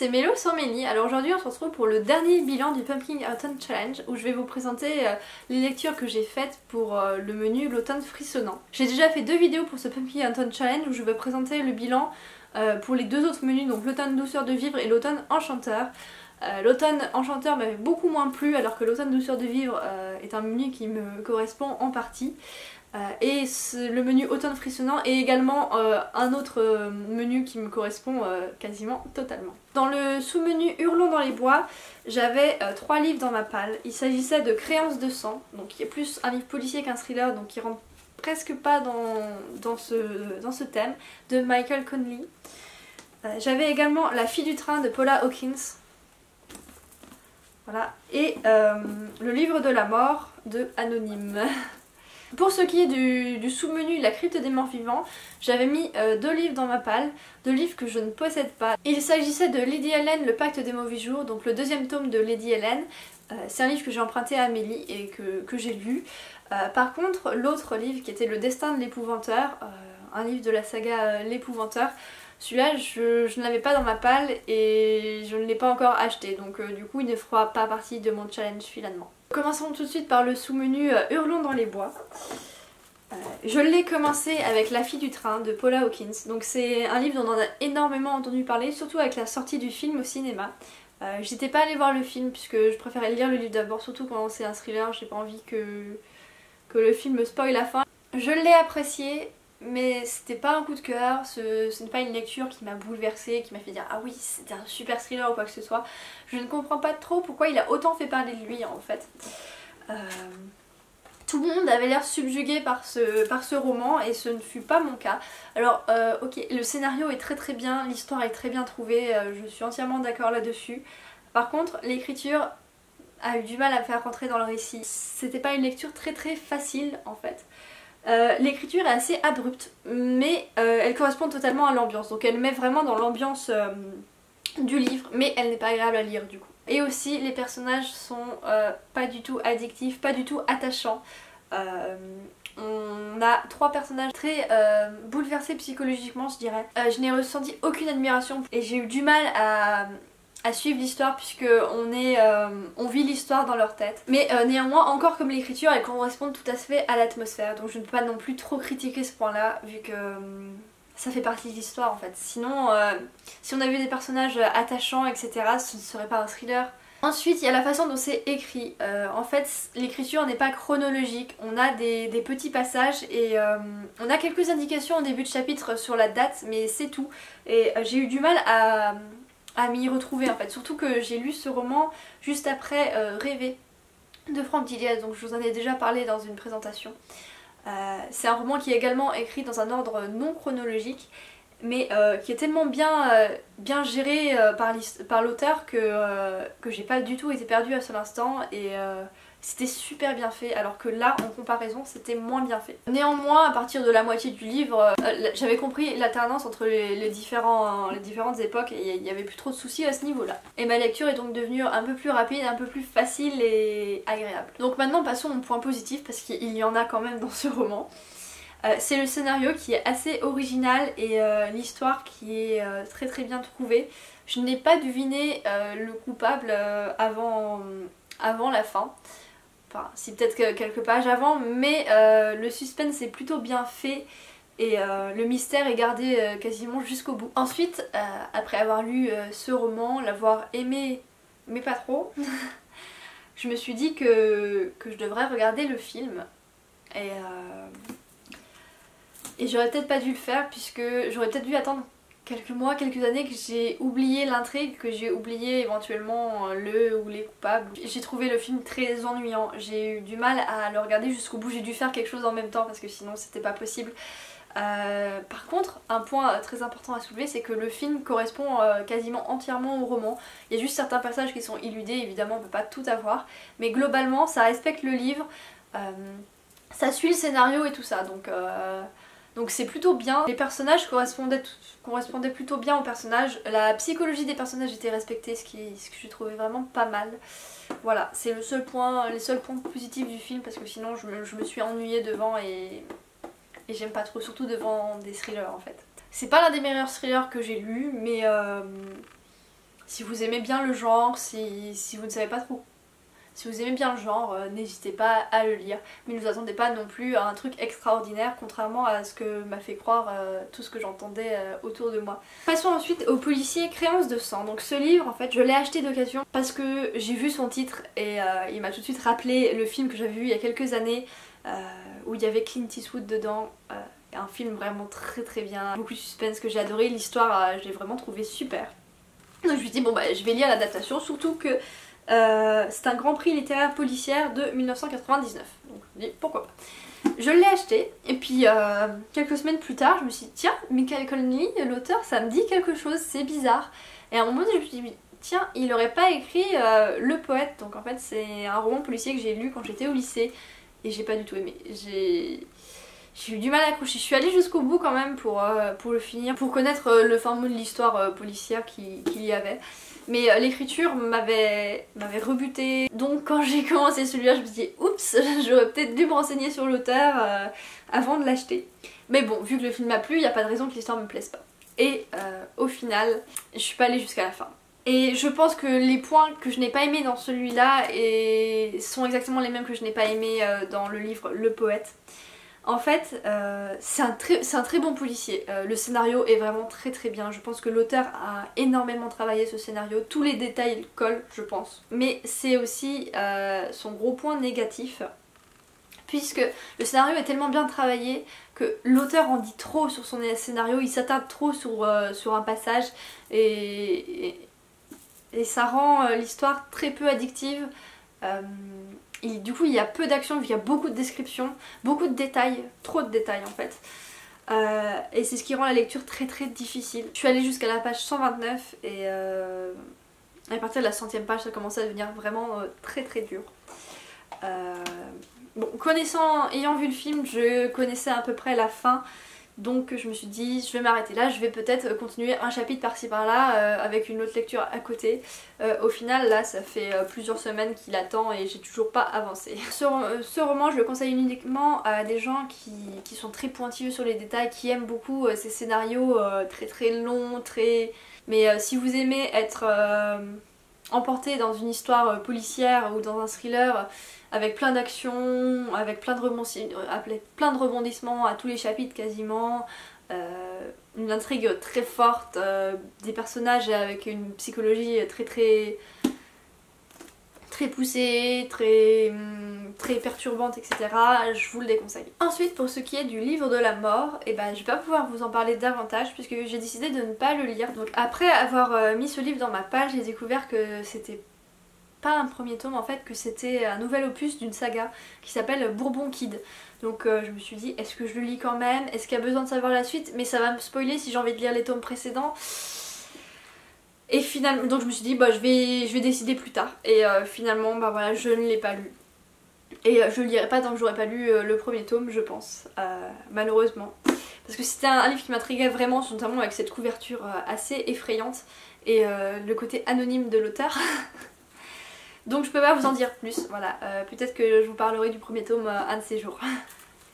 c'est Mélo sur Mélie. Alors aujourd'hui on se retrouve pour le dernier bilan du Pumpkin Autumn Challenge où je vais vous présenter les lectures que j'ai faites pour le menu l'automne frissonnant. J'ai déjà fait 2 vidéos pour ce Pumpkin Autumn Challenge où je vais présenter le bilan pour les 2 autres menus, donc l'automne douceur de vivre et l'automne enchanteur. L'automne enchanteur m'avait beaucoup moins plu alors que l'automne douceur de vivre est un menu qui me correspond en partie. Et le menu automne frissonnant est également un autre menu qui me correspond quasiment totalement. Dans le sous-menu Hurlons dans les bois, j'avais 3 livres dans ma palle. Il s'agissait de Créance de sang, donc qui est plus un livre policier qu'un thriller, donc qui rentre presque pas dans ce thème, de Michael Connelly. J'avais également La fille du train de Paula Hawkins. Voilà. Et le livre de la mort de Anonyme. Pour ce qui est du sous-menu La crypte des morts vivants, j'avais mis 2 livres dans ma palle, 2 livres que je ne possède pas. Il s'agissait de Lady Helen, Le pacte des mauvais jours, donc le 2e tome de Lady Helen. C'est un livre que j'ai emprunté à Amélie et que j'ai lu. Par contre, l'autre livre qui était Le destin de l'épouvanteur, un livre de la saga L'épouvanteur, celui-là je ne l'avais pas dans ma palle et je ne l'ai pas encore acheté, donc du coup il ne fera pas partie de mon challenge finalement. Commençons tout de suite par le sous-menu Hurlons dans les bois. Je l'ai commencé avec La fille du train de Paula Hawkins, donc c'est un livre dont on a énormément entendu parler, surtout avec la sortie du film au cinéma. J'étais pas allée voir le film puisque je préférais lire le livre d'abord, surtout quand c'est un thriller, j'ai pas envie que le film me spoil la fin. Je l'ai apprécié, mais c'était pas un coup de cœur, ce n'est pas une lecture qui m'a bouleversée, qui m'a fait dire ah oui c'était un super thriller ou quoi que ce soit. Je ne comprends pas trop pourquoi il a autant fait parler de lui en fait. Tout le monde avait l'air subjugué par ce roman et ce ne fut pas mon cas. Alors ok, le scénario est très bien, l'histoire est très bien trouvée, je suis entièrement d'accord là-dessus. Par contre l'écriture a eu du mal à me faire rentrer dans le récit. C'était pas une lecture très facile en fait. L'écriture est assez abrupte mais elle correspond totalement à l'ambiance, donc elle met vraiment dans l'ambiance du livre, mais elle n'est pas agréable à lire du coup. Et aussi les personnages sont pas du tout addictifs, pas du tout attachants. On a 3 personnages très bouleversés psychologiquement je dirais. Je n'ai ressenti aucune admiration et j'ai eu du mal à suivre l'histoire puisque on vit l'histoire dans leur tête. Mais néanmoins, encore comme l'écriture, elles correspondent tout à fait à l'atmosphère, donc je ne peux pas non plus trop critiquer ce point là vu que ça fait partie de l'histoire en fait. Sinon, si on avait des personnages attachants etc, ce ne serait pas un thriller. Ensuite, il y a la façon dont c'est écrit. En fait, l'écriture n'est pas chronologique. On a des petits passages et on a quelques indications au début de chapitre sur la date, mais c'est tout. Et j'ai eu du mal à m'y retrouver en fait, surtout que j'ai lu ce roman juste après Rêver de Franck Gillies, donc je vous en ai déjà parlé dans une présentation. C'est un roman qui est également écrit dans un ordre non chronologique mais qui est tellement bien géré par l'auteur que j'ai pas du tout été perdue à seul instant et c'était super bien fait, alors que là en comparaison c'était moins bien fait. Néanmoins à partir de la moitié du livre j'avais compris l'alternance entre les différentes époques et il n'y avait plus trop de soucis à ce niveau là. Et ma lecture est donc devenue un peu plus rapide, un peu plus facile et agréable. Donc maintenant passons au point positif parce qu'il y en a quand même dans ce roman. C'est le scénario qui est assez original et l'histoire qui est très bien trouvée. Je n'ai pas deviné le coupable avant la fin. Enfin, si peut-être quelques pages avant, mais le suspense est plutôt bien fait et le mystère est gardé quasiment jusqu'au bout. Ensuite, après avoir lu ce roman, l'avoir aimé mais pas trop, je me suis dit que je devrais regarder le film et j'aurais peut-être pas dû le faire puisque j'aurais peut-être dû attendre quelques mois, quelques années, que j'ai oublié l'intrigue, que j'ai oublié éventuellement le ou les coupables. J'ai trouvé le film très ennuyant, j'ai eu du mal à le regarder jusqu'au bout, j'ai dû faire quelque chose en même temps parce que sinon c'était pas possible. Par contre, un point très important à soulever, c'est que le film correspond quasiment entièrement au roman. Il y a juste certains passages qui sont éludés, évidemment on peut pas tout avoir, mais globalement ça respecte le livre, ça suit le scénario et tout ça, donc c'est plutôt bien. Les personnages correspondaient plutôt bien aux personnages. La psychologie des personnages était respectée, ce que j'ai trouvé vraiment pas mal. Voilà, c'est les seuls points positifs du film parce que sinon je me suis ennuyée devant et j'aime pas trop, surtout devant des thrillers en fait. C'est pas l'un des meilleurs thrillers que j'ai lus, mais Si vous aimez bien le genre, si vous ne savez pas trop, si vous aimez bien le genre, n'hésitez pas à le lire. Mais ne vous attendez pas non plus à un truc extraordinaire, contrairement à ce que m'a fait croire tout ce que j'entendais autour de moi. Passons ensuite au policier Créance de sang. Donc ce livre, en fait, je l'ai acheté d'occasion parce que j'ai vu son titre et il m'a tout de suite rappelé le film que j'avais vu il y a quelques années où il y avait Clint Eastwood dedans. Un film vraiment très bien, beaucoup de suspense que j'ai adoré, l'histoire je l'ai vraiment trouvé super. Donc je me suis dit bon bah je vais lire l'adaptation, surtout que c'est un grand prix littéraire policière de 1999, donc je me dis pourquoi pas. Je l'ai acheté et puis quelques semaines plus tard je me suis dit tiens, Michael Connelly, l'auteur, ça me dit quelque chose, c'est bizarre. Et à un moment donné je me suis dit tiens, il aurait pas écrit Le Poète. Donc en fait c'est un roman policier que j'ai lu quand j'étais au lycée et j'ai pas du tout aimé. J'ai eu du mal à accrocher. Je suis allée jusqu'au bout quand même pour le finir, pour connaître le fin mot de l'histoire policière qu'il y avait. Mais l'écriture m'avait rebutée. Donc quand j'ai commencé celui-là, je me suis dit oups, j'aurais peut-être dû me renseigner sur l'auteur avant de l'acheter. Mais bon, vu que le film m'a plu, il n'y a pas de raison que l'histoire me plaise pas. Et au final, je suis pas allée jusqu'à la fin. Et je pense que les points que je n'ai pas aimés dans celui-là sont exactement les mêmes que je n'ai pas aimés dans le livre Le Poète. En fait, c'est un très bon policier. Le scénario est vraiment très bien. Je pense que l'auteur a énormément travaillé ce scénario. Tous les détails collent, je pense. Mais c'est aussi son gros point négatif. Puisque le scénario est tellement bien travaillé que l'auteur en dit trop sur son scénario. Il s'attarde trop sur un passage. Et ça rend l'histoire très peu addictive. Du coup il y a peu d'action, il y a beaucoup de descriptions, beaucoup de détails, trop de détails en fait. Et c'est ce qui rend la lecture très difficile. Je suis allée jusqu'à la page 129 et à partir de la 100e page ça commençait à devenir vraiment très dur. Bon, ayant vu le film, je connaissais à peu près la fin. Donc je me suis dit je vais m'arrêter là, je vais peut-être continuer un chapitre par-ci par-là avec une autre lecture à côté. Au final là ça fait plusieurs semaines qu'il attend et j'ai toujours pas avancé. Ce roman je le conseille uniquement à des gens qui sont très pointilleux sur les détails, qui aiment beaucoup ces scénarios très longs, mais si vous aimez être emporté dans une histoire policière ou dans un thriller avec plein d'actions, avec plein de rebondissements à tous les chapitres quasiment, une intrigue très forte, des personnages avec une psychologie très poussée, très perturbante, etc. Je vous le déconseille. Ensuite, pour ce qui est du livre de la mort, je vais pas pouvoir vous en parler davantage puisque j'ai décidé de ne pas le lire. Donc après avoir mis ce livre dans ma page, j'ai découvert que c'était pas un premier tome en fait, que c'était un nouvel opus d'une saga qui s'appelle Bourbon Kid. Donc je me suis dit est-ce que je le lis quand même, est-ce qu'il y a besoin de savoir la suite, mais ça va me spoiler si j'ai envie de lire les tomes précédents. Et finalement, donc je me suis dit je vais décider plus tard. Et finalement voilà, je ne l'ai pas lu. Et je le lirai pas tant que j'aurais pas lu le premier tome, je pense, malheureusement. Parce que c'était un livre qui m'intriguait vraiment, notamment avec cette couverture assez effrayante et le côté anonyme de l'auteur. Donc je peux pas vous en dire plus, voilà, peut-être que je vous parlerai du premier tome un de ces jours.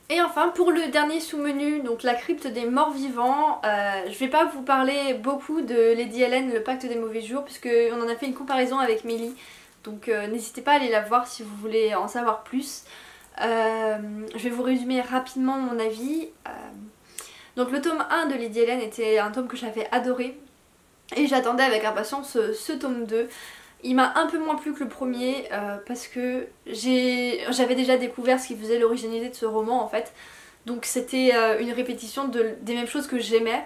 Et enfin pour le dernier sous-menu, donc la crypte des morts vivants, je vais pas vous parler beaucoup de Lady Helen, le pacte des mauvais jours, puisque on en a fait une comparaison avec Mélie, donc n'hésitez pas à aller la voir si vous voulez en savoir plus. Je vais vous résumer rapidement mon avis. Donc le tome 1 de Lady Helen était un tome que j'avais adoré, et j'attendais avec impatience ce tome 2. Il m'a un peu moins plu que le premier parce que j'avais déjà découvert ce qui faisait l'originalité de ce roman en fait. Donc c'était une répétition des mêmes choses que j'aimais.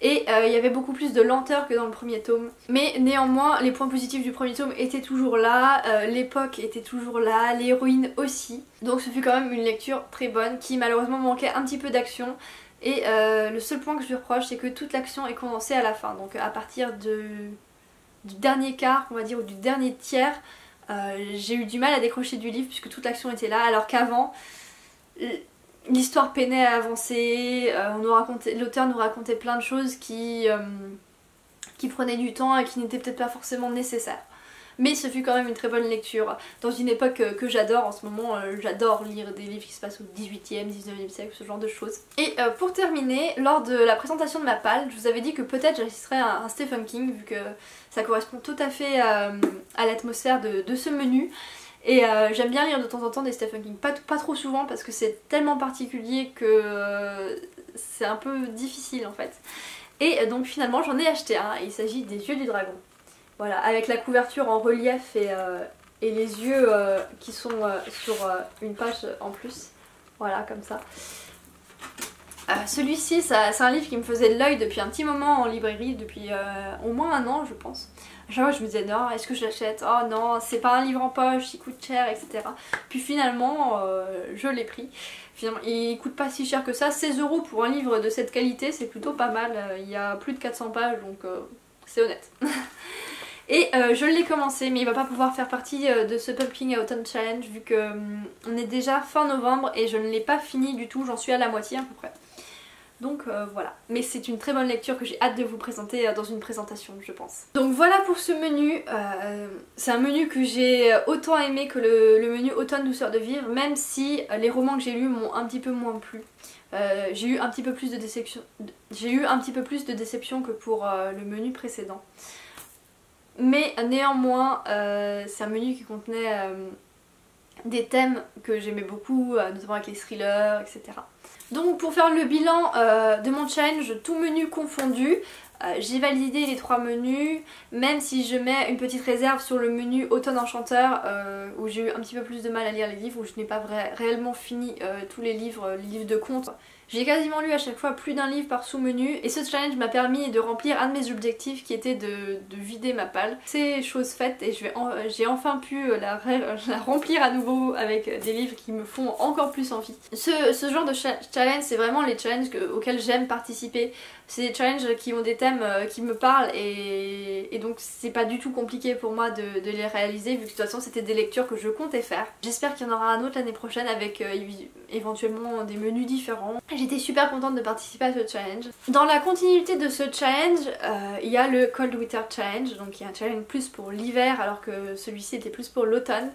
Et il y avait beaucoup plus de lenteur que dans le premier tome. Mais néanmoins, les points positifs du premier tome étaient toujours là, l'époque était toujours là, l'héroïne aussi. Donc ce fut quand même une lecture très bonne qui malheureusement manquait un petit peu d'action. Et le seul point que je lui reproche, c'est que toute l'action est condensée à la fin. Donc à partir du dernier quart, on va dire, ou du dernier tiers, j'ai eu du mal à décrocher du livre puisque toute l'action était là, alors qu'avant l'histoire peinait à avancer, l'auteur nous racontait plein de choses qui prenaient du temps et qui n'étaient peut-être pas forcément nécessaires. mais ce fut quand même une très bonne lecture dans une époque que j'adore en ce moment. J'adore lire des livres qui se passent au 18e, 19e siècle, ce genre de choses. Et pour terminer, lors de la présentation de ma palle, je vous avais dit que peut-être j'assisterais à un Stephen King vu que ça correspond tout à fait à l'atmosphère de ce menu. Et j'aime bien lire de temps en temps des Stephen King, pas trop souvent parce que c'est tellement particulier que c'est un peu difficile en fait. Et donc finalement j'en ai acheté un, il s'agit des Yeux du Dragon. Voilà, avec la couverture en relief et les yeux qui sont sur une page en plus. Voilà, comme ça. Celui-ci, c'est un livre qui me faisait de l'œil depuis un petit moment en librairie, depuis au moins un an je pense. À chaque fois je me disais non, est-ce que je l'achète? Oh non, c'est pas un livre en poche, il coûte cher, etc. Puis finalement je l'ai pris. Finalement, il coûte pas si cher que ça, 16 € pour un livre de cette qualité, c'est plutôt pas mal. Il y a plus de 400 pages donc c'est honnête. Et je l'ai commencé, mais il va pas pouvoir faire partie de ce Pumpkin Autumn Challenge vu que on est déjà fin novembre et je ne l'ai pas fini du tout, j'en suis à la moitié à peu près. Donc voilà, mais c'est une très bonne lecture que j'ai hâte de vous présenter dans une présentation je pense. Donc voilà pour ce menu, c'est un menu que j'ai autant aimé que le menu Automne douceur de vivre, même si les romans que j'ai lus m'ont un petit peu moins plu. J'ai eu un petit peu plus de déception, que pour le menu précédent. Mais néanmoins c'est un menu qui contenait des thèmes que j'aimais beaucoup, notamment avec les thrillers, etc. Donc pour faire le bilan de mon challenge, tout menu confondu, j'ai validé les 3 menus, même si je mets une petite réserve sur le menu Automne Enchanteur où j'ai eu un petit peu plus de mal à lire les livres, où je n'ai pas réellement fini tous les livres de contes. J'ai quasiment lu à chaque fois plus d'un livre par sous-menu et ce challenge m'a permis de remplir un de mes objectifs qui était de vider ma palle. C'est chose faite et j'ai enfin pu la remplir à nouveau avec des livres qui me font encore plus envie. Ce genre de challenge, c'est vraiment les challenges auxquels j'aime participer. C'est des challenges qui ont des thèmes qui me parlent et donc c'est pas du tout compliqué pour moi de les réaliser vu que de toute façon c'était des lectures que je comptais faire. J'espère qu'il y en aura un autre l'année prochaine avec éventuellement des menus différents. J'étais super contente de participer à ce challenge. Dans la continuité de ce challenge, il y a le Cold Winter Challenge, donc il y a un challenge plus pour l'hiver alors que celui-ci était plus pour l'automne.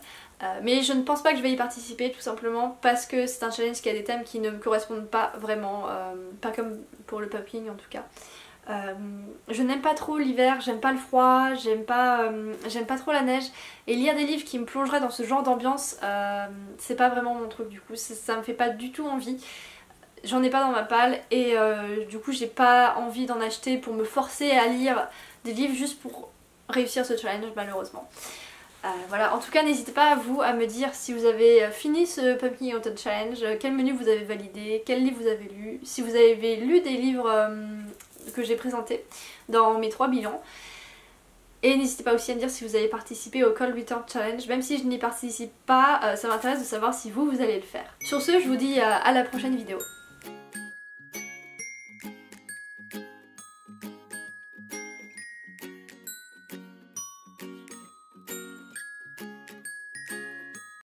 Mais je ne pense pas que je vais y participer tout simplement parce que c'est un challenge qui a des thèmes qui ne me correspondent pas vraiment, pas comme pour le pumpkin en tout cas. Je n'aime pas trop l'hiver, j'aime pas le froid, j'aime pas trop la neige et lire des livres qui me plongeraient dans ce genre d'ambiance c'est pas vraiment mon truc du coup, ça me fait pas du tout envie. J'en ai pas dans ma palle et du coup j'ai pas envie d'en acheter pour me forcer à lire des livres juste pour réussir ce challenge malheureusement. Voilà, en tout cas n'hésitez pas à me dire si vous avez fini ce Pumpkin Autumn Challenge, quel menu vous avez validé, quel livre vous avez lu, si vous avez lu des livres que j'ai présentés dans mes 3 bilans. Et n'hésitez pas aussi à me dire si vous avez participé au Cold Winter Challenge, même si je n'y participe pas, ça m'intéresse de savoir si vous allez le faire. Sur ce, je vous dis à la prochaine vidéo.